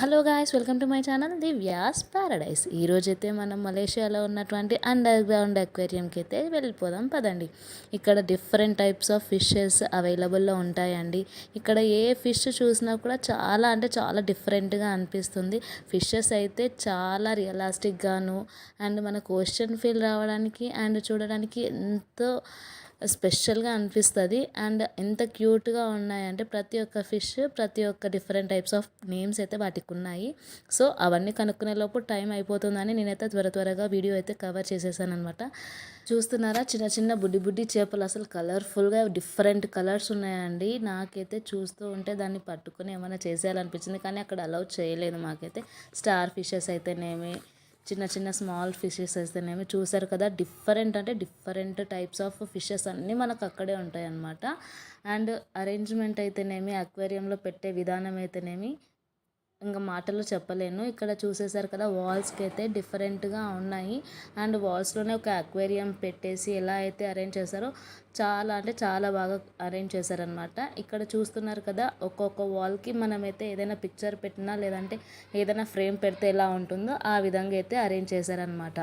Hello guys, welcome to my channel Divya's Paradise. ఈరోజైతే మనం మలేషియాలో ఉన్నటువంటి అండర్ గ్రౌండ్ అక్వేరియంకి అయితే వెళ్ళిపోదాం పదండి. ఇక్కడ డిఫరెంట్ టైప్స్ ఆఫ్ ఫిషెస్ అవైలబుల్లో ఉంటాయండి. ఇక్కడ ఏ ఫిష్ చూసినా కూడా చాలా అంటే చాలా డిఫరెంట్గా అనిపిస్తుంది. ఫిషెస్ అయితే చాలా రియలాస్టిక్గాను అండ్ మనకు ఓషన్ ఫీల్ రావడానికి అండ్ చూడడానికి ఎంతో స్పెషల్గా అనిపిస్తుంది. అండ్ ఎంత క్యూట్గా ఉన్నాయంటే ప్రతి ఒక్క ఫిష్ ప్రతి ఒక్క డిఫరెంట్ టైప్స్ ఆఫ్ నేమ్స్ అయితే వాటికి ఉన్నాయి. సో అవన్నీ కనుక్కునే లోపు టైం అయిపోతుందని నేనైతే త్వరగా వీడియో అయితే కవర్ చేసేసాను అనమాట. చూస్తున్నారా, చిన్న చిన్న బుడ్డి బుడ్డి చేపలు అసలు కలర్ఫుల్గా డిఫరెంట్ కలర్స్ ఉన్నాయండి. నాకైతే చూస్తూ ఉంటే దాన్ని పట్టుకుని ఏమైనా చేసేయాలనిపించింది, కానీ అక్కడ అలౌ చేయలేదు మాకైతే. స్టార్ ఫిషెస్ అయితేనేమి, చిన్న చిన్న స్మాల్ ఫిషెస్ అయితేనేమి చూసారు కదా, డిఫరెంట్ అంటే డిఫరెంట్ టైప్స్ ఆఫ్ ఫిషెస్ అన్నీ మనకు అక్కడే ఉంటాయి అన్నమాట. అండ్ అరేంజ్మెంట్ అయితేనేమి, అక్వేరియంలో పెట్టే విధానం అయితేనేమి ఇంకా మాటల్లో చెప్పలేను. ఇక్కడ చూసేసారు కదా, వాల్స్కి అయితే డిఫరెంట్గా ఉన్నాయి. అండ్ వాల్స్లోనే ఒక అక్వేరియం పెట్టేసి ఎలా అయితే అరేంజ్ చేశారో చాలా అంటే చాలా బాగా అరేంజ్ చేశారనమాట. ఇక్కడ చూస్తున్నారు కదా, ఒక్కొక్క వాల్కి మనమైతే ఏదైనా పిక్చర్ పెట్టినా లేదంటే ఏదైనా ఫ్రేమ్ పెడితే ఎలా ఉంటుందో ఆ విధంగా అయితే అరేంజ్ చేశారనమాట.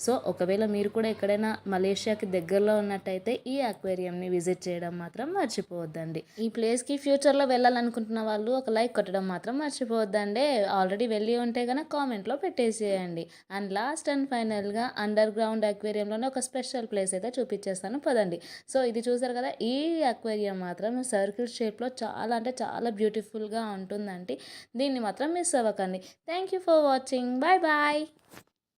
సో ఒకవేళ మీరు కూడా ఎక్కడైనా మలేషియాకి దగ్గరలో ఉన్నట్టయితే ఈ అక్వేరియంని విజిట్ చేయడం మాత్రం మర్చిపోవద్దండి. ఈ ప్లేస్కి ఫ్యూచర్లో వెళ్ళాలనుకుంటున్న వాళ్ళు ఒక లైక్ కొట్టడం మాత్రం మర్చిపోవద్దండి. ఆల్రెడీ వెళ్ళి ఉంటే కనుక కామెంట్లో పెట్టేసేయండి. అండ్ లాస్ట్ అండ్ ఫైనల్గా అండర్ గ్రౌండ్ అక్వేరియంలోనే ఒక స్పెషల్ ప్లేస్ అయితే చూపించేస్తాను పదండి. సో ఇది చూసారు కదా, ఈ అక్వేరియం మాత్రం సర్కిల్ షేప్లో చాలా అంటే చాలా బ్యూటిఫుల్గా ఉంటుందండి. దీన్ని మాత్రం మిస్ అవ్వకండి. Thank you for watching. Bye bye.